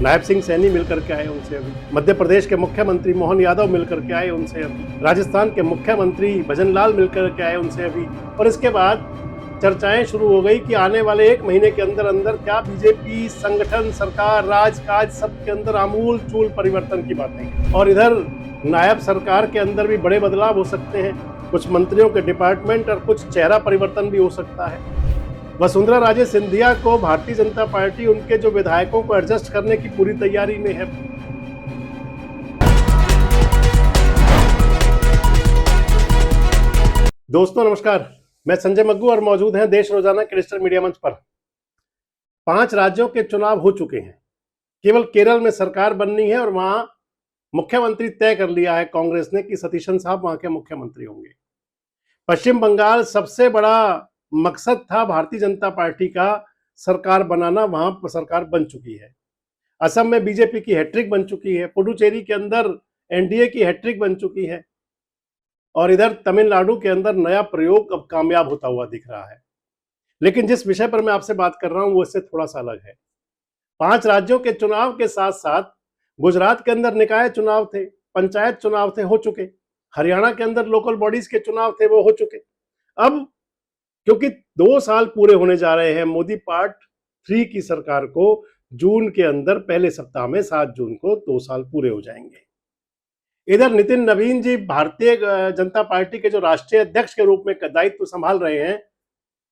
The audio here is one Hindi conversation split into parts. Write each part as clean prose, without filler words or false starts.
नायब सिंह सैनी मिलकर के आए उनसे अभी, मध्य प्रदेश के मुख्यमंत्री मोहन यादव मिलकर के आए उनसे अभी, राजस्थान के मुख्यमंत्री भजन लाल मिलकर के आए उनसे अभी। और इसके बाद चर्चाएं शुरू हो गई कि आने वाले 1 महीने के अंदर अंदर क्या बीजेपी संगठन, सरकार, राजकाज सब के अंदर आमूल चूल परिवर्तन की बातें। और इधर नायब सरकार के अंदर भी बड़े बदलाव हो सकते हैं, कुछ मंत्रियों के डिपार्टमेंट और कुछ चेहरा परिवर्तन भी हो सकता है। वसुंधरा राजे सिंधिया को भारतीय जनता पार्टी उनके जो विधायकों को एडजस्ट करने की पूरी तैयारी में है। दोस्तों नमस्कार, मैं संजय मग्गू और मौजूद हैं देश रोजाना के डिजिटल मीडिया मंच पर। 5 राज्यों के चुनाव हो चुके हैं, केवल केरल में सरकार बननी है और वहां मुख्यमंत्री तय कर लिया है कांग्रेस ने कि सतीशन साहब वहां के मुख्यमंत्री होंगे। पश्चिम बंगाल सबसे बड़ा मकसद था भारतीय जनता पार्टी का सरकार बनाना, वहां पर सरकार बन चुकी है। असम में बीजेपी की हैट्रिक बन चुकी है, पुडुचेरी के अंदर एनडीए की हैट्रिक बन चुकी है और इधर तमिलनाडु के अंदर नया प्रयोग अब कामयाब होता हुआ दिख रहा है। लेकिन जिस विषय पर मैं आपसे बात कर रहा हूं वो इससे थोड़ा सा अलग है। 5 राज्यों के चुनाव के साथ साथ गुजरात के अंदर निकाय चुनाव थे, पंचायत चुनाव थे, हो चुके। हरियाणा के अंदर लोकल बॉडीज के चुनाव थे, वो हो चुके। अब क्योंकि 2 साल पूरे होने जा रहे हैं मोदी पार्ट 3 की सरकार को, जून के अंदर पहले सप्ताह में 7 जून को 2 साल पूरे हो जाएंगे। इधर नितिन नवीन जी भारतीय जनता पार्टी के जो राष्ट्रीय अध्यक्ष के रूप में दायित्व संभाल रहे हैं,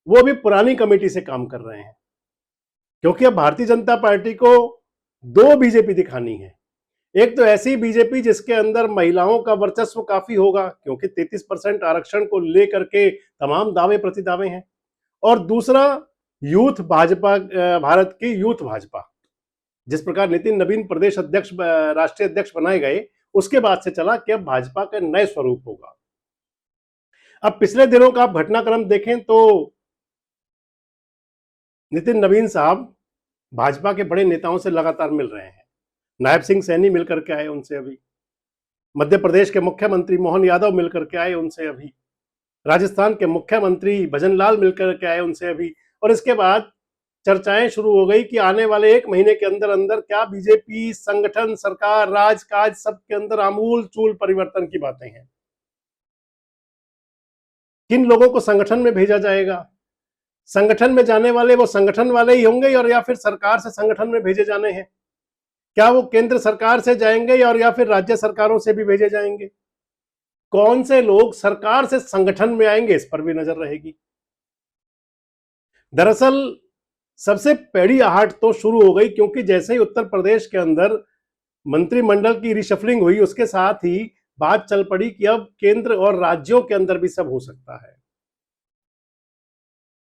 वो भी पुरानी कमेटी से काम कर रहे हैं, क्योंकि अब भारतीय जनता पार्टी को 2 बीजेपी दिखानी है। एक तो ऐसी बीजेपी जिसके अंदर महिलाओं का वर्चस्व काफी होगा, क्योंकि 33% आरक्षण को लेकर के तमाम दावे प्रतिदावे हैं। और दूसरा यूथ भाजपा, भारत की यूथ भाजपा, जिस प्रकार नितिन नवीन प्रदेश अध्यक्ष, राष्ट्रीय अध्यक्ष बनाए गए, उसके बाद से चला कि अब भाजपा का नए स्वरूप होगा। अब पिछले दिनों का आप घटनाक्रम देखें तो नितिन नवीन साहब भाजपा के बड़े नेताओं से लगातार मिल रहे हैं। नायब सिंह सैनी मिलकर के आए उनसे अभी, मध्य प्रदेश के मुख्यमंत्री मोहन यादव मिलकर के आए उनसे अभी, राजस्थान के मुख्यमंत्री भजन लाल मिलकर के आए उनसे अभी। और इसके बाद चर्चाएं शुरू हो गई कि आने वाले 1 महीने के अंदर अंदर क्या बीजेपी संगठन, सरकार, राजकाज सब के अंदर आमूल चूल परिवर्तन की बातें हैं। किन लोगों को संगठन में भेजा जाएगा, संगठन में जाने वाले वो संगठन वाले ही होंगे और या फिर सरकार से संगठन में भेजे जाने हैं, क्या वो केंद्र सरकार से जाएंगे और या फिर राज्य सरकारों से भी भेजे जाएंगे, कौन से लोग सरकार से संगठन में आएंगे, इस पर भी नजर रहेगी। दरअसल सबसे पैड़ी आहट तो शुरू हो गई, क्योंकि जैसे ही उत्तर प्रदेश के अंदर मंत्रिमंडल की रिशफलिंग हुई, उसके साथ ही बात चल पड़ी कि अब केंद्र और राज्यों के अंदर भी सब हो सकता है।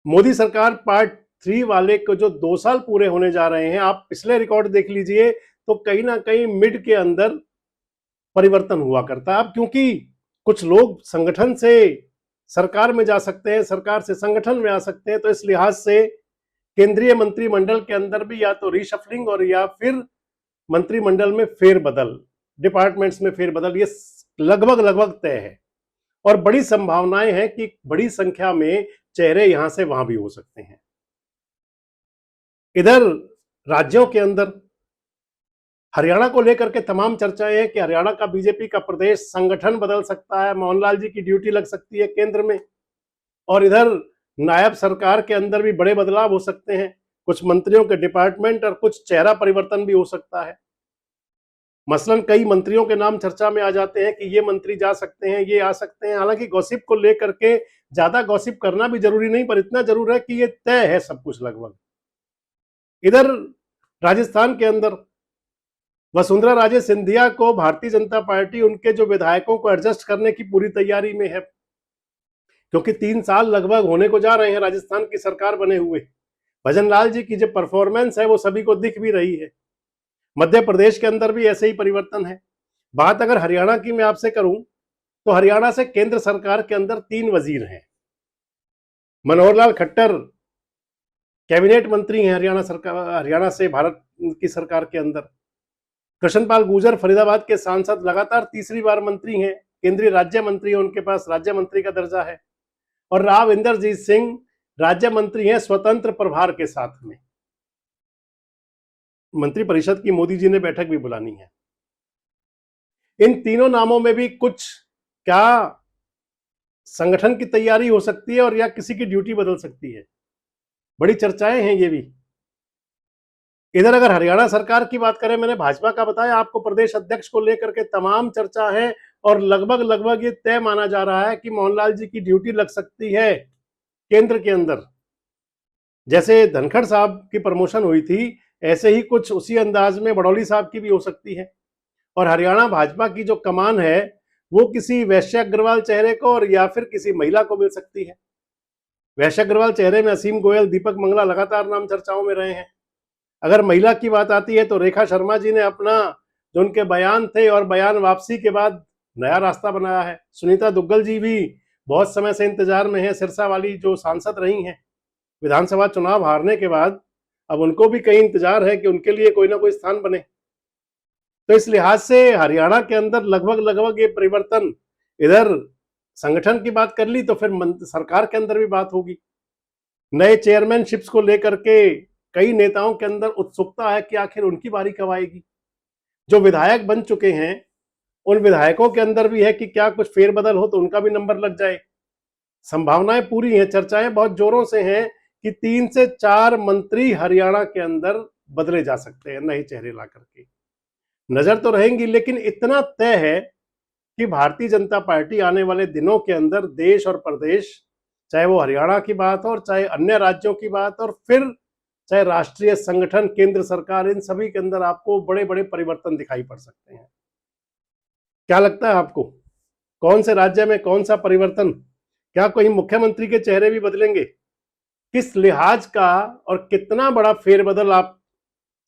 मोदी सरकार पार्ट 3 वाले को जो 2 साल पूरे होने जा रहे हैं, आप पिछले रिकॉर्ड देख लीजिए तो कहीं ना कहीं मिड के अंदर परिवर्तन हुआ करता है। अब क्योंकि कुछ लोग संगठन से सरकार में जा सकते हैं, सरकार से संगठन में आ सकते हैं, तो इस लिहाज से केंद्रीय मंत्रिमंडल के अंदर भी या तो रीशफलिंग और या फिर मंत्रिमंडल में फेरबदल, डिपार्टमेंट्स में फेरबदल, ये लगभग लगभग तय है। और बड़ी संभावनाएं हैं कि बड़ी संख्या में चेहरे यहां से वहां भी हो सकते हैं। इधर राज्यों के अंदर हरियाणा को लेकर के तमाम चर्चाएं हैं कि हरियाणा का बीजेपी का प्रदेश संगठन बदल सकता है, मोहनलाल जी की ड्यूटी लग सकती है केंद्र में। और इधर नायब सरकार के अंदर भी बड़े बदलाव हो सकते हैं, कुछ मंत्रियों के डिपार्टमेंट और कुछ चेहरा परिवर्तन भी हो सकता है। मसलन कई मंत्रियों के नाम चर्चा में आ जाते हैं कि ये मंत्री जा सकते हैं, ये आ सकते हैं। हालांकि गॉसिप को लेकर के ज्यादा गॉसिप करना भी जरूरी नहीं, पर इतना जरूर है कि ये तय है सब कुछ लगभग। इधर राजस्थान के अंदर वसुंधरा राजे सिंधिया को भारतीय जनता पार्टी उनके जो विधायकों को एडजस्ट करने की पूरी तैयारी में है, क्योंकि 3 साल लगभग होने को जा रहे हैं राजस्थान की सरकार बने हुए। भजन लाल जी की जो परफॉर्मेंस है वो सभी को दिख भी रही है। मध्य प्रदेश के अंदर भी ऐसे ही परिवर्तन है। बात अगर हरियाणा की मैं आपसे करूं तो हरियाणा से केंद्र सरकार के अंदर 3 वजीर हैं। मनोहर लाल खट्टर कैबिनेट मंत्री हैं हरियाणा सरकार, हरियाणा से भारत की सरकार के अंदर। कृष्णपाल गुर्जर फरीदाबाद के सांसद लगातार तीसरी बार मंत्री हैं, केंद्रीय राज्य मंत्री है, उनके पास राज्य मंत्री का दर्जा है। और राव इंदरजीत सिंह राज्य मंत्री हैं स्वतंत्र प्रभार के साथ में। मंत्रिपरिषद की मोदी जी ने बैठक भी बुलानी है। इन तीनों नामों में भी कुछ क्या संगठन की तैयारी हो सकती है और या किसी की ड्यूटी बदल सकती है, बड़ी चर्चाएं हैं ये भी। इधर अगर हरियाणा सरकार की बात करें, मैंने भाजपा का बताया आपको, प्रदेश अध्यक्ष को लेकर के तमाम चर्चा है और लगभग ये तय माना जा रहा है कि मोहनलाल जी की ड्यूटी लग सकती है केंद्र के अंदर। जैसे धनखड़ साहब की प्रमोशन हुई थी, ऐसे ही कुछ उसी अंदाज में बड़ौली साहब की भी हो सकती है। और हरियाणा भाजपा की जो कमान है वो किसी वैश्य अग्रवाल चेहरे को और या फिर किसी महिला को मिल सकती है। वैश्य अग्रवाल चेहरे में असीम गोयल, दीपक मंगला लगातार नाम चर्चाओं में रहे हैं। अगर महिला की बात आती है तो रेखा शर्मा जी ने अपना जो उनके बयान थे और बयान वापसी के बाद नया रास्ता बनाया है। सुनीता दुग्गल जी भी बहुत समय से इंतजार में है, सिरसा वाली जो सांसद रही हैं, विधानसभा चुनाव हारने के बाद अब उनको भी कहीं इंतजार है कि उनके लिए कोई ना कोई स्थान बने। तो इस लिहाज से हरियाणा के अंदर लगभग ये परिवर्तन, इधर संगठन की बात कर ली तो फिर सरकार के अंदर भी बात होगी। नए चेयरमैनशिप्स को लेकर के कई नेताओं के अंदर उत्सुकता है कि आखिर उनकी बारी कब आएगी। जो विधायक बन चुके हैं उन विधायकों के अंदर भी है कि क्या कुछ फेरबदल हो तो उनका भी नंबर लग जाए। संभावनाएं पूरी हैं, चर्चाएं बहुत जोरों से हैं कि 3 से 4 मंत्री हरियाणा के अंदर बदले जा सकते हैं नए चेहरे ला करके। नजर तो रहेंगी, लेकिन इतना तय है कि भारतीय जनता पार्टी आने वाले दिनों के अंदर देश और प्रदेश, चाहे वो हरियाणा की बात हो और चाहे अन्य राज्यों की बात और फिर चाहे राष्ट्रीय संगठन, केंद्र सरकार, इन सभी के अंदर आपको बड़े बड़े परिवर्तन दिखाई पड़ सकते हैं। क्या लगता है आपको, कौन से राज्य में कौन सा परिवर्तन? क्या कोई मुख्यमंत्री के चेहरे भी बदलेंगे? किस लिहाज का और कितना बड़ा फेरबदल आप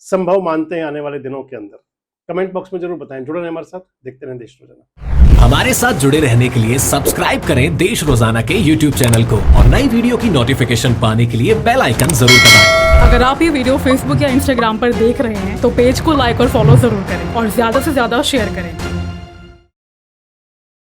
संभव मानते हैं आने वाले दिनों के अंदर? कमेंट बॉक्स में जरूर बताएं। जुड़े रहें हमारे साथ, देखते रहें देश रोजाना। हमारे साथ जुड़े रहने के लिए सब्सक्राइब करें देश रोजाना के YouTube चैनल को और नई वीडियो की नोटिफिकेशन पाने के लिए बेल आइकन जरूर दबाएं। अगर आप ये वीडियो Facebook या Instagram पर देख रहे हैं तो पेज को लाइक और फॉलो जरूर करें और ज्यादा से ज्यादा शेयर करें।